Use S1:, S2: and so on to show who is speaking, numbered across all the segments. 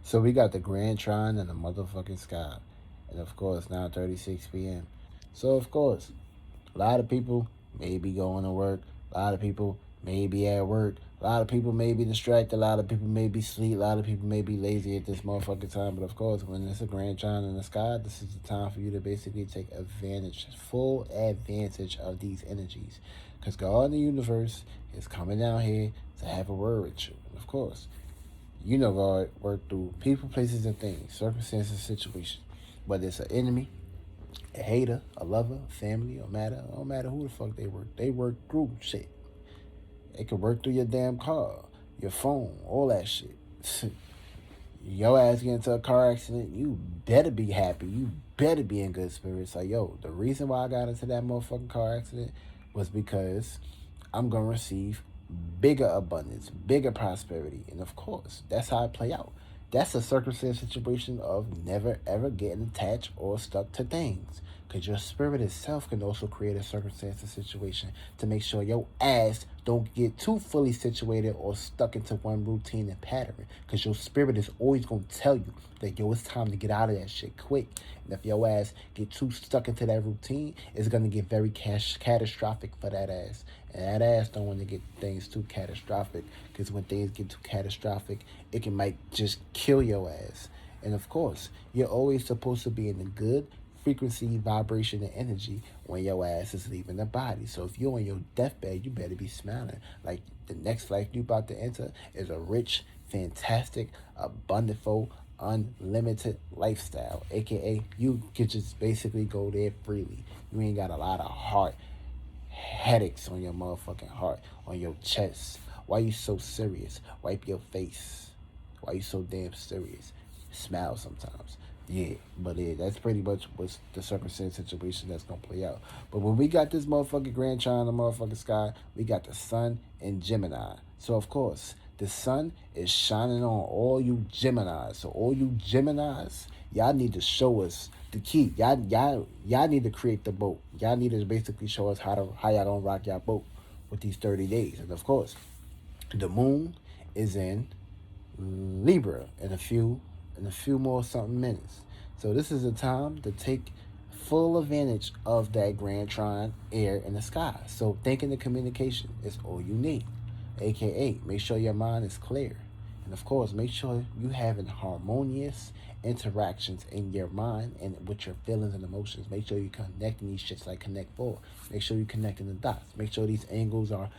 S1: So we got the Grand Trine in the motherfucking sky. And of course, now 36 p.m. So of course, a lot of people may be going to work. A lot of people may be at work. A lot of people may be distracted. A lot of people may be asleep. A lot of people may be lazy at this motherfucking time. But of course, when it's a grand trine in the sky, this is the time for you to basically take advantage, full advantage of these energies. Because God in the universe is coming down here to have a word with you. And of course, you know God work through people, places, and things, circumstances, situations. Whether it's an enemy, a hater, a lover, family, or matter, don't matter who the fuck they work. They work through shit. They could work through your damn car, your phone, all that shit. Your ass get into a car accident, you better be happy. You better be in good spirits. Like, yo, the reason why I got into that motherfucking car accident was because I'm gonna receive bigger abundance, bigger prosperity. And of course, that's how it play out. That's a circumstance situation of never ever getting attached or stuck to things. Because your spirit itself can also create a circumstance or situation to make sure your ass don't get too fully situated or stuck into one routine and pattern. Because your spirit is always going to tell you that, yo, it's time to get out of that shit quick. And if your ass get too stuck into that routine, it's going to get very catastrophic for that ass. And that ass don't want to get things too catastrophic. Because when things get too catastrophic, it might just kill your ass. And of course, you're always supposed to be in the good frequency, vibration, and energy when your ass is leaving the body. So if you're on your deathbed, you better be smiling. Like the next life you about to enter is a rich, fantastic, abundantful, unlimited lifestyle. AKA, you could just basically go there freely. You ain't got a lot of heart headaches on your motherfucking heart, on your chest. Why you so serious? Wipe your face. Why you so damn serious? Smile sometimes. Yeah, but that's pretty much what's the circumstance situation that's gonna play out. But when we got this motherfucking grand trine in the motherfucking sky, we got the sun in Gemini. So of course, the sun is shining on all you Geminis. So all you Geminis, y'all need to show us the key. Y'all need to create the boat. Y'all need to basically show us how y'all gonna rock y'all boat with these 30 days. And of course, the moon is in Libra in a few more something minutes. So this is a time to take full advantage of that grand trine air in the sky. So thinking the communication is all you need. AKA, make sure your mind is clear. And of course, make sure you having harmonious interactions in your mind and with your feelings and emotions. Make sure you're connecting these shits like Connect Four. Make sure you're connecting the dots. Make sure these angles are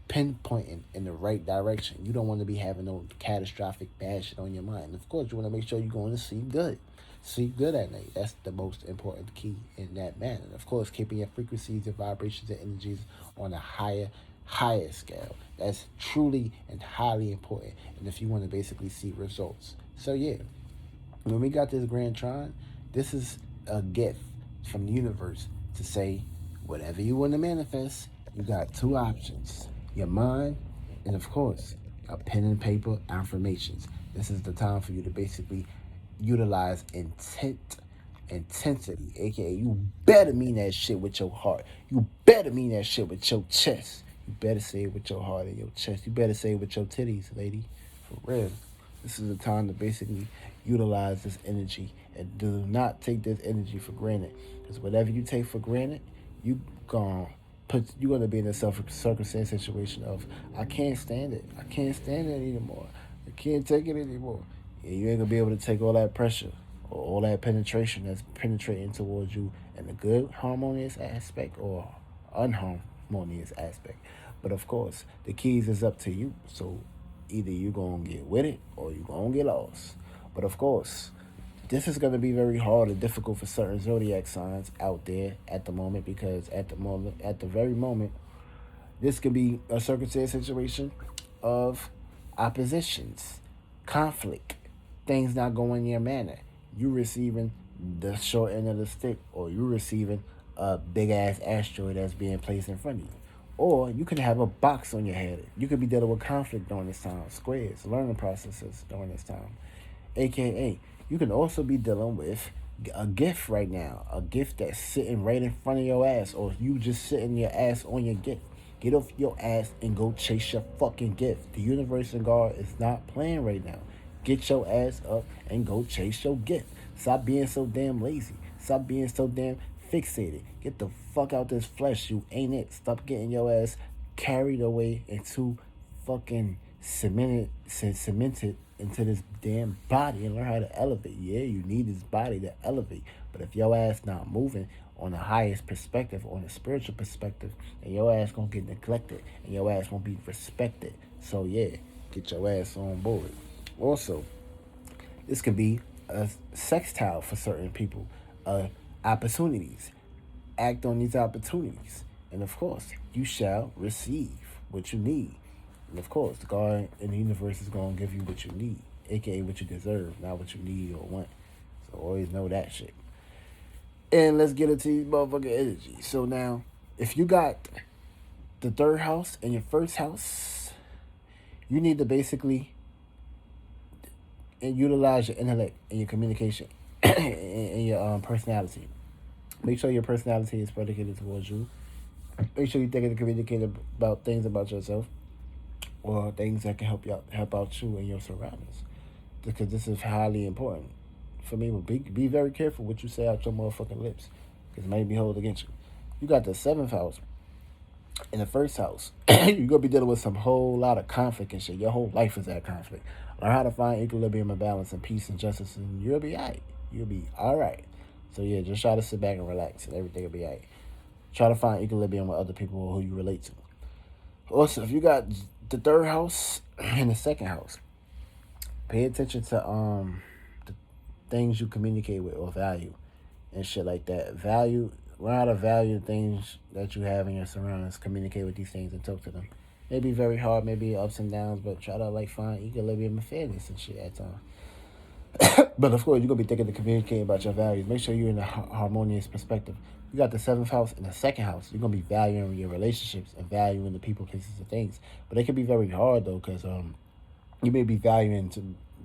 S1: pinpointing in the right direction. You don't want to be having no catastrophic bad shit on your mind. Of course, you want to make sure you're going to sleep good. Sleep good at night. That's the most important key in that manner. Of course, keeping your frequencies and vibrations and energies on a higher scale. That's truly and highly important. And if you want to basically see results. So yeah, when we got this Grand Trine, this is a gift from the universe to say whatever you want to manifest, you got two options: your mind, and of course, a pen and paper affirmations. This is the time for you to basically utilize intensity, aka you better mean that shit with your heart. You better mean that shit with your chest. You better say it with your heart and your chest. You better say it with your titties, lady. For real. This is the time to basically utilize this energy and do not take this energy for granted. Because whatever you take for granted, you're gonna be in a circumstance situation of I can't stand it. I can't stand it anymore. I can't take it anymore. And you ain't gonna be able to take all that pressure or all that penetration that's penetrating towards you in a good harmonious aspect or unharmonious aspect. But of course, the keys is up to you. So either you're gonna get with it or you're gonna get lost. But of course, this is going to be very hard and difficult for certain zodiac signs out there at the moment, because at the very moment, this could be a circumstance situation of oppositions, conflict, things not going your manner. You receiving the short end of the stick, or you receiving a big ass asteroid that's being placed in front of you. Or you could have a box on your head. You could be dealing with conflict during this time, squares, learning processes during this time. AKA, you can also be dealing with a gift right now, a gift that's sitting right in front of your ass, or you just sitting your ass on your gift. Get off your ass and go chase your fucking gift. The universe and God is not playing right now. Get your ass up and go chase your gift. Stop being so damn lazy. Stop being so damn fixated. Get the fuck out this flesh. You ain't it. Stop getting your ass carried away into fucking cemented into this damn body and learn how to elevate. Yeah, you need this body to elevate. But if your ass not moving on the highest perspective, on the spiritual perspective, then your ass gonna get neglected and your ass won't be respected. So yeah, get your ass on board. Also, this can be a sextile for certain people. Opportunities. Act on these opportunities. And of course, you shall receive what you need. And of course, God in the universe is going to give you what you need, aka what you deserve, not what you need or want. So always know that shit. And let's get into these motherfucking energy. So now, if you got the third house and your first house, you need to basically utilize your intellect and your communication and your personality. Make sure your personality is predicated towards you. Make sure you think and communicate about things about yourself or things that can help out you and your surroundings. Because this is highly important. For me, be very careful what you say out your motherfucking lips. Because it may be held against you. You got the seventh house in the first house. You're going to be dealing with some whole lot of conflict and shit. Your whole life is at conflict. Learn how to find equilibrium and balance and peace and justice, and you'll be alright. You'll be alright. So yeah, just try to sit back and relax, and everything will be alright. Try to find equilibrium with other people who you relate to. Also, if you got the third house and the second house, pay attention to the things you communicate with or value and shit like that. Learn how to value things that you have in your surroundings. Communicate with these things and talk to them. Maybe very hard, maybe ups and downs, but try to find equilibrium and fairness and shit at times. But of course, you're gonna be thinking to communicate about your values. Make sure you're in a harmonious perspective. You got the seventh house and the second house. You're gonna be valuing your relationships and valuing the people, places, and things. But it can be very hard though, because you may be valuing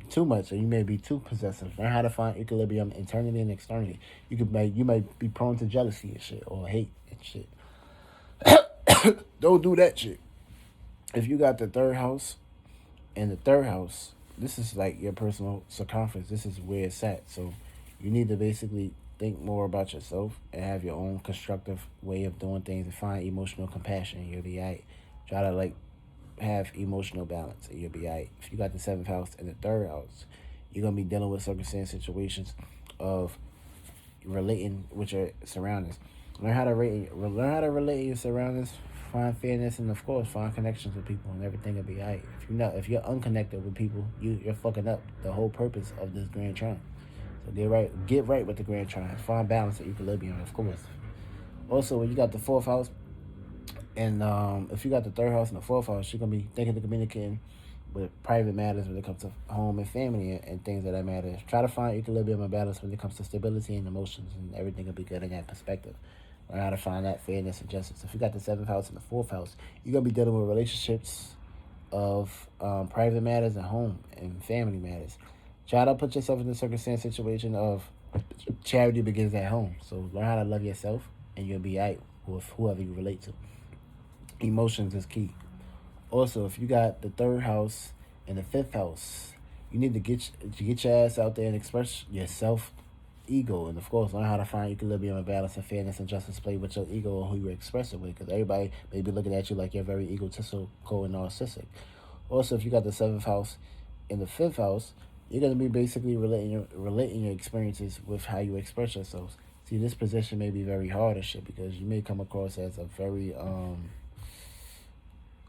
S1: too much, or you may be too possessive. Learn how to find equilibrium internally and externally. You might be prone to jealousy and shit, or hate and shit. Don't do that shit. If you got the third house and the third house, this is like your personal circumference. This is where it's at. So you need to basically think more about yourself and have your own constructive way of doing things and find emotional compassion, and you'll be alright. Try to have emotional balance, and you'll be alright. If you got the seventh house and the third house, you're gonna be dealing with circumstance situations of relating with your surroundings. Learn how to relate in your surroundings. Find fairness and of course find connections with people, and everything will be alright. If you're unconnected with people, you're fucking up the whole purpose of this grand trine. So get right with the grand trine. Find balance and equilibrium, of course. Also, when you got the fourth house, and if you got the third house and the fourth house, you're gonna be thinking and communicating with private matters when it comes to home and family and things of that matter. Try to find equilibrium and balance when it comes to stability and emotions, and everything will be good in that perspective. Learn how to find that fairness and justice. If you got the seventh house and the fourth house, you're going to be dealing with relationships of private matters and home and family matters. Try to put yourself in the circumstance situation of charity begins at home. So learn how to love yourself, and you'll be right with whoever you relate to. Emotions is key. Also, if you got the third house and the fifth house, you need to get your ass out there and express yourself. Ego, and of course learn how to find equilibrium and balance and fairness and justice. Play with your ego and who you express it with, because everybody may be looking at you like you're very egotistical and narcissistic. Also, if you got the seventh house and the fifth house, you're going to be basically relating your experiences with how you express yourselves. See, this position may be very hard and shit, because you may come across as a very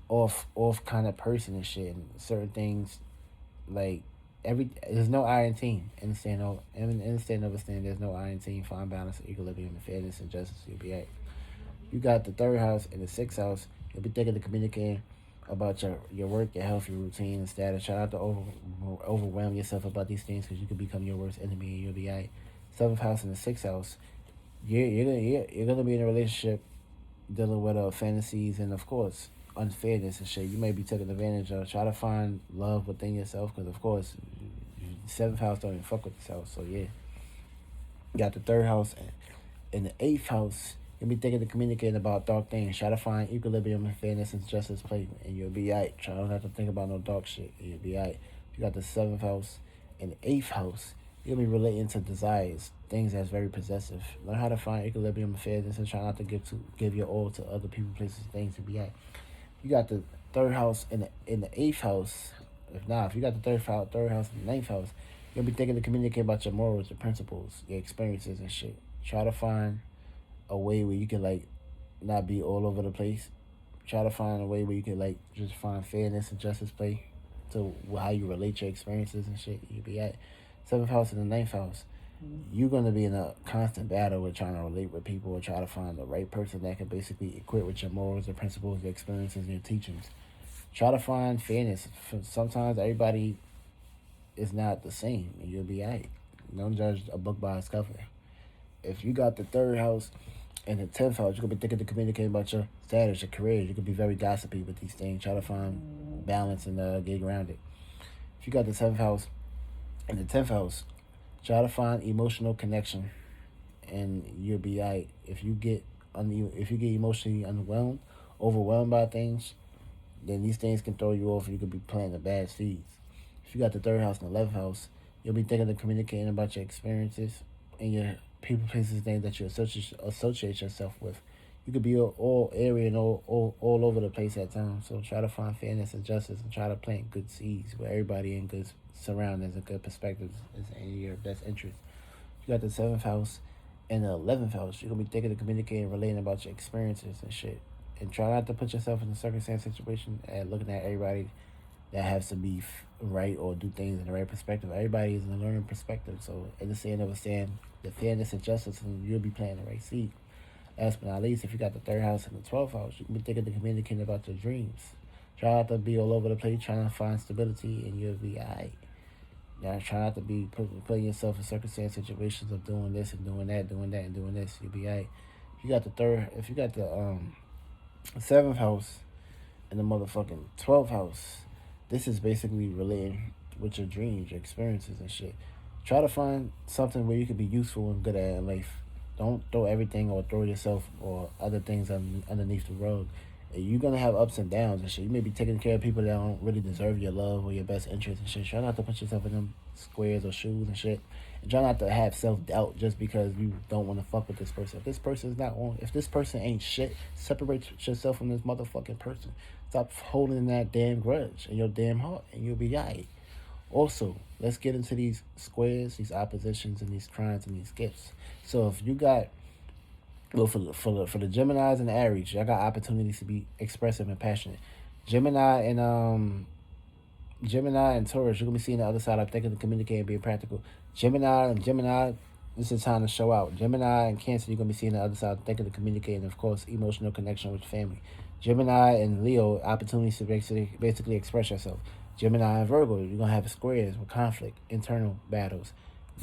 S1: off kind of person and shit, and certain things there's no I in team. Understand, there's no I in team. Find balance, equilibrium, and fairness and justice. You'll be right. You got the third house and the sixth house. You'll be thinking of communicating about your work, your health, your routine, and status. Try not to overwhelm yourself about these things, because you could become your worst enemy, and you'll be right. Seventh house and the sixth house. You're gonna be in a relationship dealing with fantasies and of course unfairness and shit. You may be taken advantage of. Try to find love within yourself, because of course seventh house don't even fuck with this house. So yeah, you got the third house and the eighth house. You'll be thinking and communicating about dark things. Try to find equilibrium and fairness and justice play, and you'll be alright. Try not to think about no dark shit, and you'll be alright. You got the 7th house and the 8th house. You'll be relating to desires, things that's very possessive. Learn how to find equilibrium affairs and try not to give your all to other people, places, things to be at. You got the 3rd house in the 8th house. If you got the third house in the 9th house, you'll be thinking to communicate about your morals, your principles, your experiences and shit. Try to find a way where you can like not be all over the place. Try to find a way where you can like just find fairness and justice play to how you relate your experiences and shit. You be at 7th house and the 9th house. You're gonna be in a constant battle with trying to relate with people or try to find the right person that can basically equate with your morals, your principles, your experiences, and your teachings. Try to find fairness. Sometimes everybody is not the same, and you'll be alright. Don't judge a book by its cover. If you got the 3rd house and the 10th house, you could be thinking to communicate about your status, your career. You could be very gossipy with these things. Try to find balance and get around it. If you got the 7th house and the 10th house, try to find emotional connection, and you'll be alright. If you get emotionally overwhelmed by things, then these things can throw you off. You could be planting the bad seeds. If you got the 3rd house and the 11th house, you'll be thinking of communicating about your experiences and your people, places, things that you associate yourself with. You could be all area and all over the place at times. So try to find fairness and justice and try to plant good seeds where everybody in good surroundings and good perspectives is in your best interest. You got the 7th house and the 11th house. You're going to be thinking of communicating and relating about your experiences and shit. And try not to put yourself in a circumstance situation and looking at everybody that has to be right or do things in the right perspective. Everybody is in a learning perspective. So in the saying of a saying, the fairness and justice, and you'll be planting the right seed. Last but not least, if you got the 3rd house and the 12th house, you can be thinking of communicating about your dreams. Try not to be all over the place, trying to find stability, and you'll be alright. Now, try not to be putting yourself in circumstance situations of doing this and doing that, doing that and doing this. You'll be alright. If you got the 7th house and the motherfucking 12th house, this is basically relating with your dreams, your experiences and shit. Try to find something where you can be useful and good at in life. Don't throw everything or throw yourself or other things underneath the rug. You're going to have ups and downs and shit. You may be taking care of people that don't really deserve your love or your best interest and shit. Try not to put yourself in them squares or shoes and shit. And try not to have self-doubt just because you don't want to fuck with this person. If this person ain't shit, separate yourself from this motherfucking person. Stop holding that damn grudge in your damn heart and you'll be alright. Also, let's get into these squares, these oppositions, and these trines and these gifts. So if you got, for the Geminis and the Aries, y'all got opportunities to be expressive and passionate. Gemini and Taurus, you're gonna be seeing the other side of thinking, communicating, being practical. Gemini, this is time to show out. Gemini and Cancer, you're gonna be seeing the other side of thinking, communicating, and of course, emotional connection with family. Gemini and Leo, opportunities to basically express yourself. Gemini and Virgo, you're going to have squares with conflict, internal battles.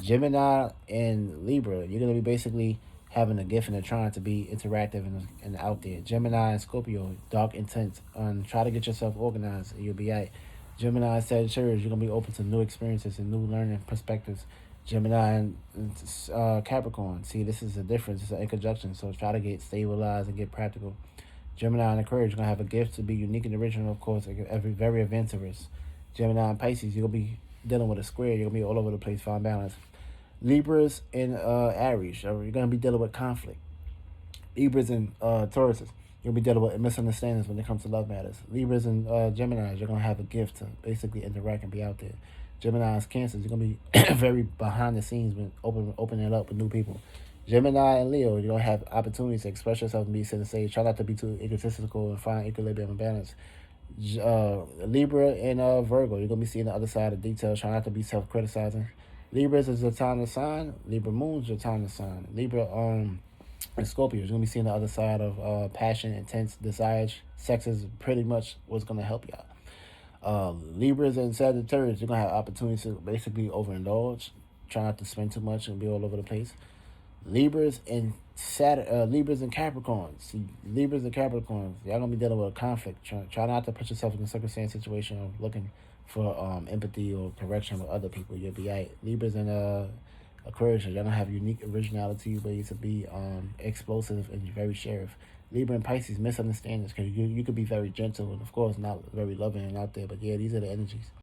S1: Gemini and Libra, you're going to be basically having a gift and a trying to be interactive and out there. Gemini and Scorpio, dark intent. Try to get yourself organized and you'll be right. Gemini and Sagittarius, you're going to be open to new experiences and new learning perspectives. Gemini and Capricorn, see, this is a difference. It's an conjunction, so try to get stabilized and get practical. Gemini and Aquarius, you're going to have a gift to be unique and original, of course, very adventurous. Gemini and Pisces, you're going to be dealing with a square. You're going to be all over the place, find balance. Libras and Aries, you're going to be dealing with conflict. Libras and Tauruses, you're going to be dealing with misunderstandings when it comes to love matters. Libras and Geminis, you're going to have a gift to basically interact and be out there. Gemini and Cancers, you're going to be very behind the scenes when opening it up with new people. Gemini and Leo, you're going to have opportunities to express yourself and be center stage. Try not to be too egotistical and find equilibrium and balance. Libra and Virgo, you're going to be seeing the other side of details. Try not to be self-criticizing. Libras is your time to sign. Libra moon's your time to sign. Libra and Scorpio, you're going to be seeing the other side of passion, intense desires. Sex is pretty much what's going to help y'all. Libras and Sagittarius, you're going to have opportunities to basically overindulge. Try not to spend too much and be all over the place. Libras and Capricorns. See, Libras and Capricorns, y'all gonna be dealing with a conflict. Try not to put yourself in a circumstance situation of looking for empathy or correction with other people. You'll be right. Libras and Aquarius, y'all gonna have unique originality, ways to be explosive and very sheriff. Libra and Pisces, misunderstandings, because you could be very gentle and of course not very loving and out there. But yeah, these are the energies.